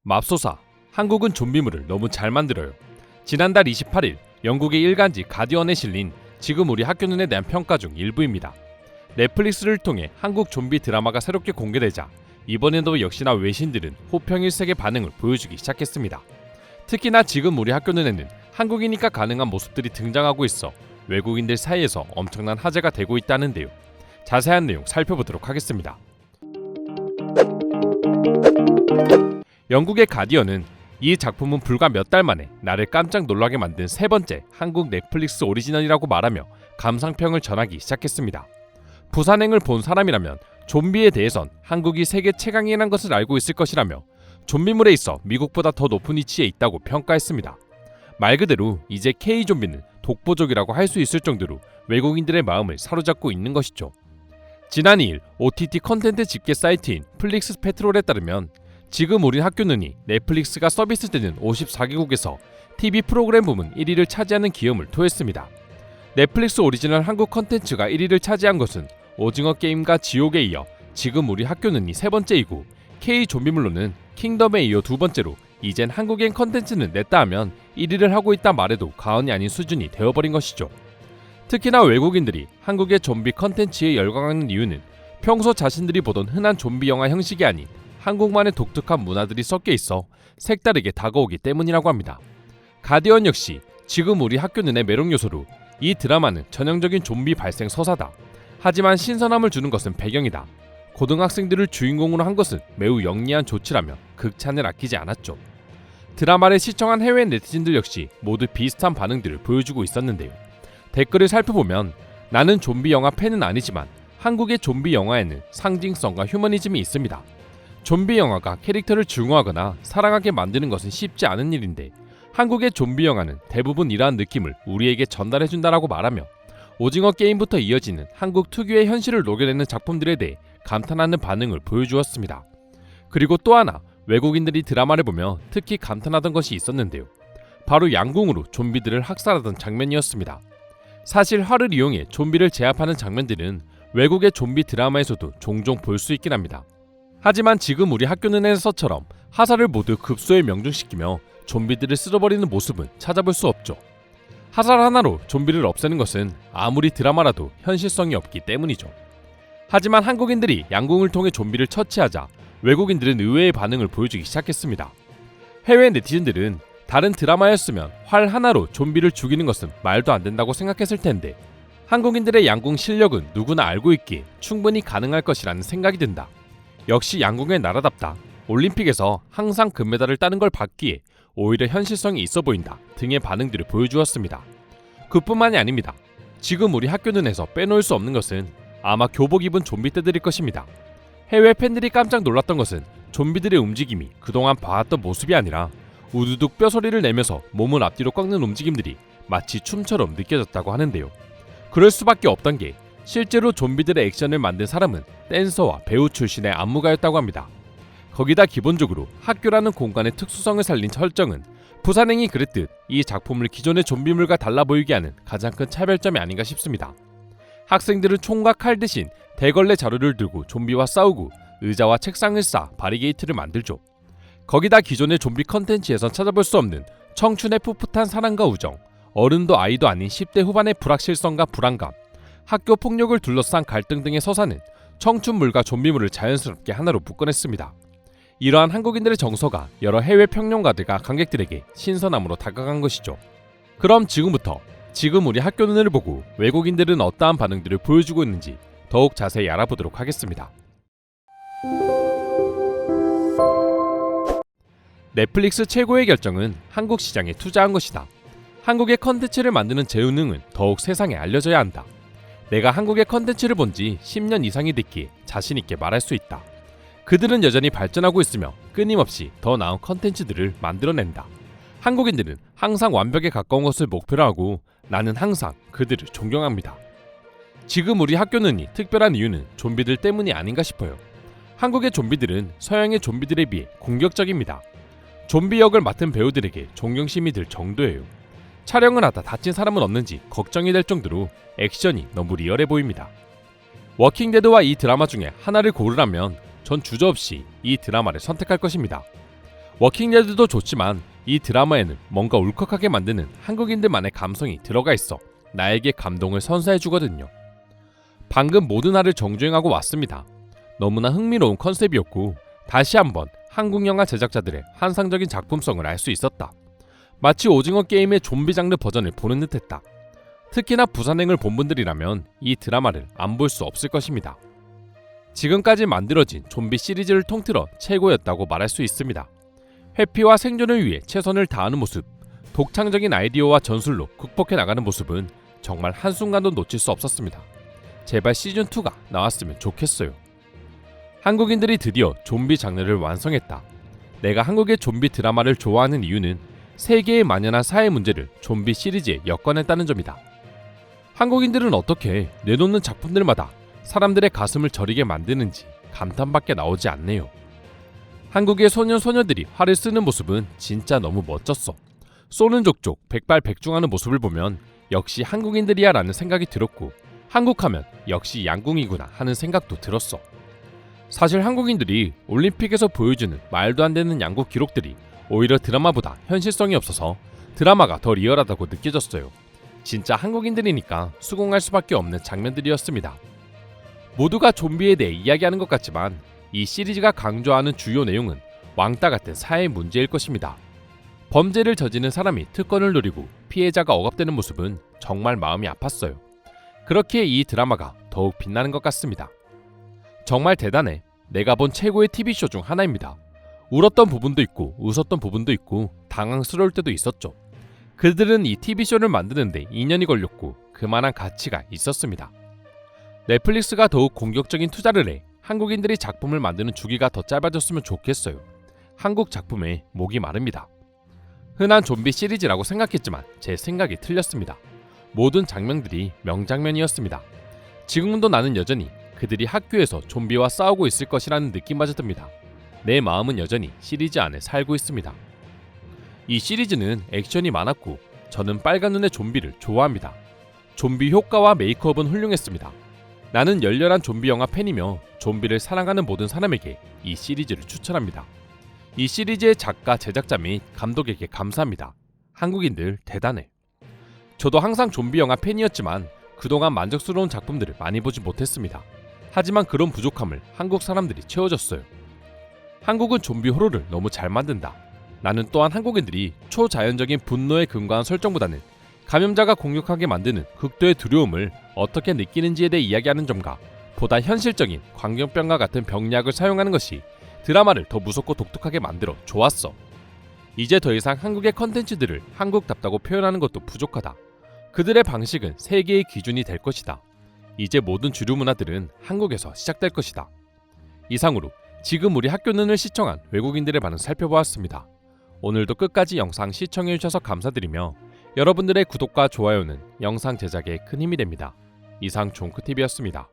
맙소사, 한국은 좀비물을 너무 잘 만들어요. 지난달 28일 영국의 일간지 가디언에 실린 지금 우리 학교는에 대한 평가 중 일부입니다. 넷플릭스를 통해 한국 좀비 드라마가 새롭게 공개되자 이번에도 역시나 외신들은 호평일색의 반응을 보여주기 시작했습니다. 특히나 지금 우리 학교는에는 한국이니까 가능한 모습들이 등장하고 있어 외국인들 사이에서 엄청난 화제가 되고 있다는데요. 자세한 내용 살펴보도록 하겠습니다. 영국의 가디언은 이 작품은 불과 몇 달 만에 나를 깜짝 놀라게 만든 세 번째 한국 넷플릭스 오리지널이라고 말하며 감상평을 전하기 시작했습니다. 부산행을 본 사람이라면 좀비에 대해선 한국이 세계 최강이라는 것을 알고 있을 것이라며 좀비물에 있어 미국보다 더 높은 위치에 있다고 평가했습니다. 말 그대로 이제 K-좀비는 독보적이라고 할 수 있을 정도로 외국인들의 마음을 사로잡고 있는 것이죠. 지난 2일 OTT 컨텐츠 집계 사이트인 플릭스 페트롤에 따르면 지금 우리 학교는이 넷플릭스가 서비스되는 54개국에서 TV 프로그램 부문 1위를 차지하는 기염을 토했습니다. 넷플릭스 오리지널 한국 컨텐츠가 1위를 차지한 것은 오징어 게임과 지옥에 이어 지금 우리 학교는이 세 번째이고 K 좀비물로는 킹덤에 이어 두 번째로 이젠 한국엔 컨텐츠는 냈다 하면 1위를 하고 있다 말해도 과언이 아닌 수준이 되어버린 것이죠. 특히나 외국인들이 한국의 좀비 컨텐츠에 열광하는 이유는 평소 자신들이 보던 흔한 좀비 영화 형식이 아닌 한국만의 독특한 문화들이 섞여 있어 색다르게 다가오기 때문이라고 합니다. 가디언 역시 지금 우리 학교는의 매력 요소로 이 드라마는 전형적인 좀비 발생 서사다. 하지만 신선함을 주는 것은 배경이다. 고등학생들을 주인공으로 한 것은 매우 영리한 조치라며 극찬을 아끼지 않았죠. 드라마를 시청한 해외 네티즌들 역시 모두 비슷한 반응들을 보여주고 있었는데요. 댓글을 살펴보면 나는 좀비 영화 팬은 아니지만 한국의 좀비 영화에는 상징성과 휴머니즘이 있습니다. 좀비 영화가 캐릭터를 중화하거나 사랑하게 만드는 것은 쉽지 않은 일인데 한국의 좀비 영화는 대부분 이러한 느낌을 우리에게 전달해준다라고 말하며 오징어 게임부터 이어지는 한국 특유의 현실을 녹여내는 작품들에 대해 감탄하는 반응을 보여주었습니다. 그리고 또 하나 외국인들이 드라마를 보며 특히 감탄하던 것이 있었는데요. 바로 양궁으로 좀비들을 학살하던 장면이었습니다. 사실 활을 이용해 좀비를 제압하는 장면들은 외국의 좀비 드라마에서도 종종 볼 수 있긴 합니다. 하지만 지금 우리 학교는에서처럼 화살을 모두 급소에 명중시키며 좀비들을 쓸어버리는 모습은 찾아볼 수 없죠. 화살 하나로 좀비를 없애는 것은 아무리 드라마라도 현실성이 없기 때문이죠. 하지만 한국인들이 양궁을 통해 좀비를 처치하자 외국인들은 의외의 반응을 보여주기 시작했습니다. 해외 네티즌들은 다른 드라마였으면 활 하나로 좀비를 죽이는 것은 말도 안 된다고 생각했을 텐데 한국인들의 양궁 실력은 누구나 알고 있기에 충분히 가능할 것이라는 생각이 든다. 역시 양궁의 나라답다. 올림픽에서 항상 금메달을 따는 걸 봤기에 오히려 현실성이 있어 보인다 등의 반응들을 보여주었습니다. 그뿐만이 아닙니다. 지금 우리 학교는에서 빼놓을 수 없는 것은 아마 교복 입은 좀비 떼들일 것입니다. 해외 팬들이 깜짝 놀랐던 것은 좀비들의 움직임이 그동안 봐왔던 모습이 아니라 우두둑 뼈소리를 내면서 몸을 앞뒤로 꺾는 움직임들이 마치 춤처럼 느껴졌다고 하는데요. 그럴 수밖에 없던 게 실제로 좀비들의 액션을 만든 사람은 댄서와 배우 출신의 안무가였다고 합니다. 거기다 기본적으로 학교라는 공간의 특수성을 살린 설정은 부산행이 그랬듯 이 작품을 기존의 좀비물과 달라 보이게 하는 가장 큰 차별점이 아닌가 싶습니다. 학생들은 총과 칼 대신 대걸레 자루를 들고 좀비와 싸우고 의자와 책상을 쌓아 바리게이트를 만들죠. 거기다 기존의 좀비 컨텐츠에선 찾아볼 수 없는 청춘의 풋풋한 사랑과 우정, 어른도 아이도 아닌 10대 후반의 불확실성과 불안감, 학교 폭력을 둘러싼 갈등 등의 서사는 청춘물과 좀비물을 자연스럽게 하나로 묶어냈습니다. 이러한 한국인들의 정서가 여러 해외 평론가들과 관객들에게 신선함으로 다가간 것이죠. 그럼 지금부터 지금 우리 학교는을 보고 외국인들은 어떠한 반응들을 보여주고 있는지 더욱 자세히 알아보도록 하겠습니다. 넷플릭스 최고의 결정은 한국 시장에 투자한 것이다. 한국의 컨텐츠를 만드는 재능은 더욱 세상에 알려져야 한다. 내가 한국의 컨텐츠를 본 지 10년 이상이 됐기에 자신있게 말할 수 있다. 그들은 여전히 발전하고 있으며 끊임없이 더 나은 컨텐츠들을 만들어낸다. 한국인들은 항상 완벽에 가까운 것을 목표로 하고 나는 항상 그들을 존경합니다. 지금 우리 학교는이 특별한 이유는 좀비들 때문이 아닌가 싶어요. 한국의 좀비들은 서양의 좀비들에 비해 공격적입니다. 좀비 역을 맡은 배우들에게 존경심이 들 정도예요. 촬영을 하다 다친 사람은 없는지 걱정이 될 정도로 액션이 너무 리얼해 보입니다. 워킹데드와 이 드라마 중에 하나를 고르라면 전 주저없이 이 드라마를 선택할 것입니다. 워킹데드도 좋지만 이 드라마에는 뭔가 울컥하게 만드는 한국인들만의 감성이 들어가 있어 나에게 감동을 선사해주거든요. 방금 모든 화를 정주행하고 왔습니다. 너무나 흥미로운 컨셉이었고 다시 한번 한국 영화 제작자들의 환상적인 작품성을 알 수 있었다. 마치 오징어 게임의 좀비 장르 버전을 보는 듯했다. 특히나 부산행을 본 분들이라면 이 드라마를 안 볼 수 없을 것입니다. 지금까지 만들어진 좀비 시리즈를 통틀어 최고였다고 말할 수 있습니다. 회피와 생존을 위해 최선을 다하는 모습, 독창적인 아이디어와 전술로 극복해 나가는 모습은 정말 한순간도 놓칠 수 없었습니다. 제발 시즌2가 나왔으면 좋겠어요. 한국인들이 드디어 좀비 장르를 완성했다. 내가 한국의 좀비 드라마를 좋아하는 이유는 세계에 만연한 사회 문제를 좀비 시리즈에 엮어냈다는 점이다. 한국인들은 어떻게 내놓는 작품들마다 사람들의 가슴을 저리게 만드는지 감탄밖에 나오지 않네요. 한국의 소년 소녀들이 활을 쓰는 모습은 진짜 너무 멋졌어. 쏘는 족족 백발백중하는 모습을 보면 역시 한국인들이야 라는 생각이 들었고, 한국하면 역시 양궁이구나 하는 생각도 들었어. 사실 한국인들이 올림픽에서 보여주는 말도 안 되는 양궁 기록들이 오히려 드라마보다 현실성이 없어서 드라마가 더 리얼하다고 느껴졌어요. 진짜 한국인들이니까 수긍할 수밖에 없는 장면들이었습니다. 모두가 좀비에 대해 이야기하는 것 같지만 이 시리즈가 강조하는 주요 내용은 왕따 같은 사회 문제일 것입니다. 범죄를 저지른 사람이 특권을 노리고 피해자가 억압되는 모습은 정말 마음이 아팠어요. 그렇기에 이 드라마가 더욱 빛나는 것 같습니다. 정말 대단해. 내가 본 최고의 TV쇼 중 하나입니다. 울었던 부분도 있고 웃었던 부분도 있고 당황스러울 때도 있었죠. 그들은 이 TV쇼를 만드는데 2년이 걸렸고 그만한 가치가 있었습니다. 넷플릭스가 더욱 공격적인 투자를 해 한국인들이 작품을 만드는 주기가 더 짧아졌으면 좋겠어요. 한국 작품에 목이 마릅니다. 흔한 좀비 시리즈라고 생각했지만 제 생각이 틀렸습니다. 모든 장면들이 명장면이었습니다. 지금도 나는 여전히 그들이 학교에서 좀비와 싸우고 있을 것이라는 느낌마저 듭니다. 내 마음은 여전히 시리즈 안에 살고 있습니다. 이 시리즈는 액션이 많았고 저는 빨간 눈의 좀비를 좋아합니다. 좀비 효과와 메이크업은 훌륭했습니다. 나는 열렬한 좀비 영화 팬이며 좀비를 사랑하는 모든 사람에게 이 시리즈를 추천합니다. 이 시리즈의 작가, 제작자 및 감독에게 감사합니다. 한국인들 대단해. 저도 항상 좀비 영화 팬이었지만 그동안 만족스러운 작품들을 많이 보지 못했습니다. 하지만 그런 부족함을 한국 사람들이 채워줬어요. 한국은 좀비 호러를 너무 잘 만든다. 나는 또한 한국인들이 초자연적인 분노에 근거한 설정보다는 감염자가 공격하게 만드는 극도의 두려움을 어떻게 느끼는지에 대해 이야기하는 점과 보다 현실적인 광견병과 같은 병약을 사용하는 것이 드라마를 더 무섭고 독특하게 만들어 좋았어. 이제 더 이상 한국의 컨텐츠들을 한국답다고 표현하는 것도 부족하다. 그들의 방식은 세계의 기준이 될 것이다. 이제 모든 주류 문화들은 한국에서 시작될 것이다. 이상으로 지금 우리 학교는을 시청한 외국인들의 반응 살펴보았습니다. 오늘도 끝까지 영상 시청해주셔서 감사드리며 여러분들의 구독과 좋아요는 영상 제작에 큰 힘이 됩니다. 이상 종크TV였습니다.